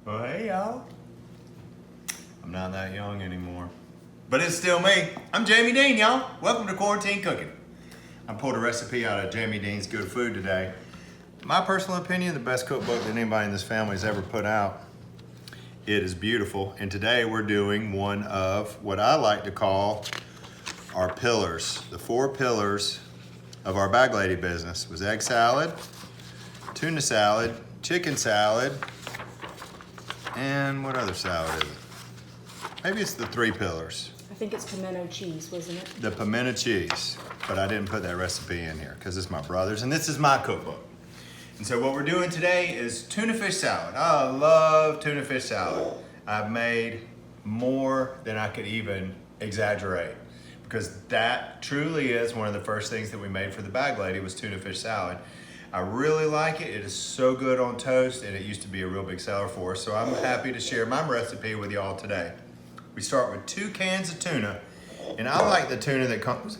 Well, hey y'all. I'm not that young anymore. But it's still me. I'm Jamie Deen, y'all. Welcome to Quarantine Cooking. I pulled a recipe out of Jamie Deen's Good Food today. My personal opinion, the best cookbook that anybody in this family has ever put out. It is beautiful. And today we're doing one of what I like to call our pillars. The 4 pillars of our bag lady business was egg salad, tuna salad, chicken salad, and what other salad is it? Maybe it's the 3 pillars. I think it's pimento cheese, wasn't it? The pimento cheese, but I didn't put that recipe in here because it's my brother's and this is my cookbook. And so what we're doing today is tuna fish salad. I love tuna fish salad. I've made more than I could even exaggerate because that truly is one of the first things that we made for the bag lady was tuna fish salad. I really like it. It is so good on toast and it used to be a real big seller for us. So I'm happy to share my recipe with y'all today. We start with 2 cans of tuna, and I like the tuna that comes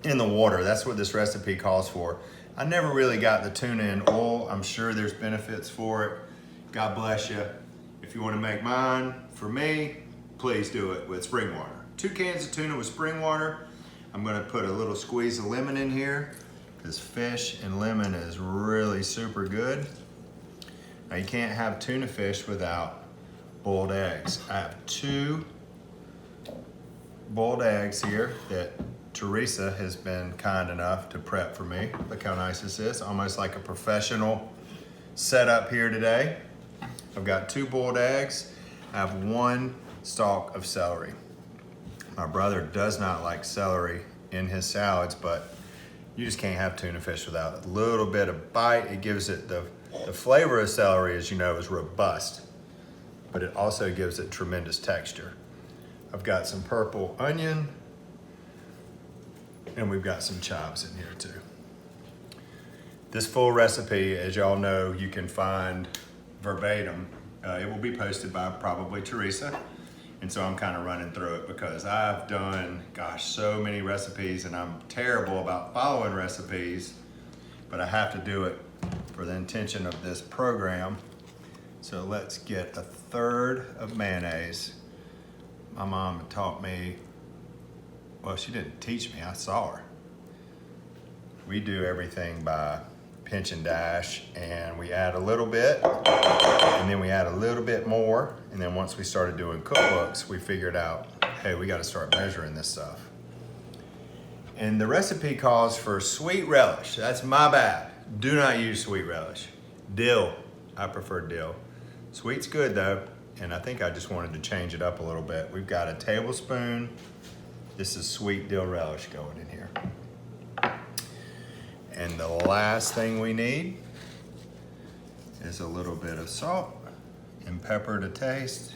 in the water. That's what this recipe calls for. I never really got the tuna in oil. I'm sure there's benefits for it. God bless you. If you want to make mine, for me, please do it with spring water. 2 cans of tuna with spring water. I'm going to put a little squeeze of lemon in here. This fish and lemon is really super good. Now you can't have tuna fish without boiled eggs. I have 2 boiled eggs here that Teresa has been kind enough to prep for me. Look how nice this is, almost like a professional setup here today. I've got 2 boiled eggs. I have 1 stalk of celery. My brother does not like celery in his salads, but you just can't have tuna fish without a little bit of bite. It gives it the flavor of celery, as you know, is robust, but it also gives it tremendous texture. I've got some purple onion, and we've got some chives in here too. This full recipe, as y'all know, you can find verbatim. It will be posted by probably Teresa. And so I'm kind of running through it because I've done, gosh, so many recipes and I'm terrible about following recipes, but I have to do it for the intention of this program. So let's get 1/3 of mayonnaise. My mom taught me, well, she didn't teach me, I saw her. We do everything by pinch and dash, and we add a little bit, and then we add a little bit more, and then once we started doing cookbooks, we figured out, hey, we gotta start measuring this stuff. And the recipe calls for sweet relish. That's my bad. Do not use sweet relish. Dill, I prefer dill. Sweet's good though, and I think I just wanted to change it up a little bit. We've got a tablespoon. This is sweet dill relish going in here. And the last thing we need is a little bit of salt and pepper to taste.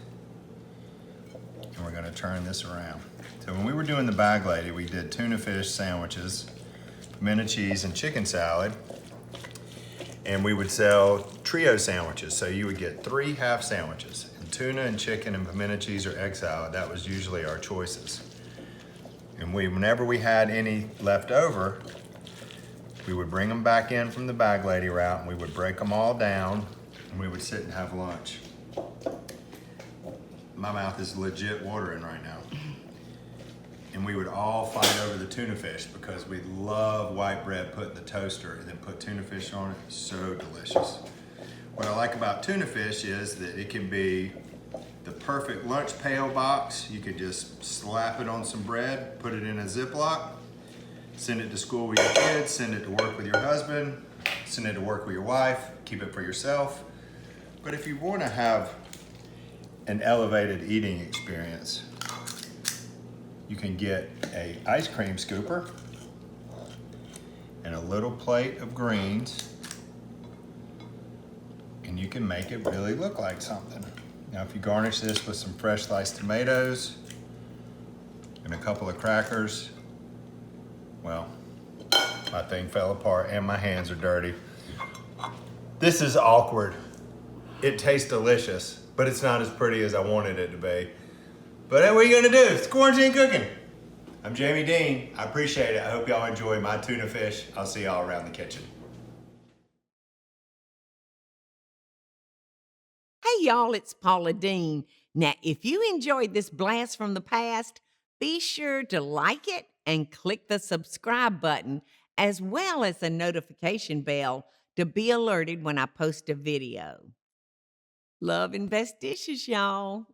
And we're gonna turn this around. So when we were doing the bag lady, we did tuna fish sandwiches, pimento cheese, and chicken salad. And we would sell trio sandwiches. So you would get 3 half sandwiches. And tuna and chicken and pimento cheese or egg salad, that was usually our choices. And whenever we had any left over, we would bring them back in from the bag lady route and we would break them all down and we would sit and have lunch. My mouth is legit watering right now. And we would all fight over the tuna fish because we love white bread put in the toaster and then put tuna fish on it. It's so delicious. What I like about tuna fish is that it can be the perfect lunch pail box. You could just slap it on some bread, put it in a Ziploc, send it to school with your kids, send it to work with your husband, send it to work with your wife, keep it for yourself. But if you want to have an elevated eating experience, you can get an ice cream scooper and a little plate of greens, and you can make it really look like something. Now, if you garnish this with some fresh sliced tomatoes and a couple of crackers, well, my thing fell apart and my hands are dirty. This is awkward. It tastes delicious, but it's not as pretty as I wanted it to be. But what are you gonna do? It's quarantine cooking. I'm Jamie Deen. I appreciate it. I hope y'all enjoy my tuna fish. I'll see y'all around the kitchen. Hey, y'all, it's Paula Deen. Now, if you enjoyed this blast from the past, be sure to like it and click the subscribe button, as well as the notification bell to be alerted when I post a video. Love and best dishes, y'all.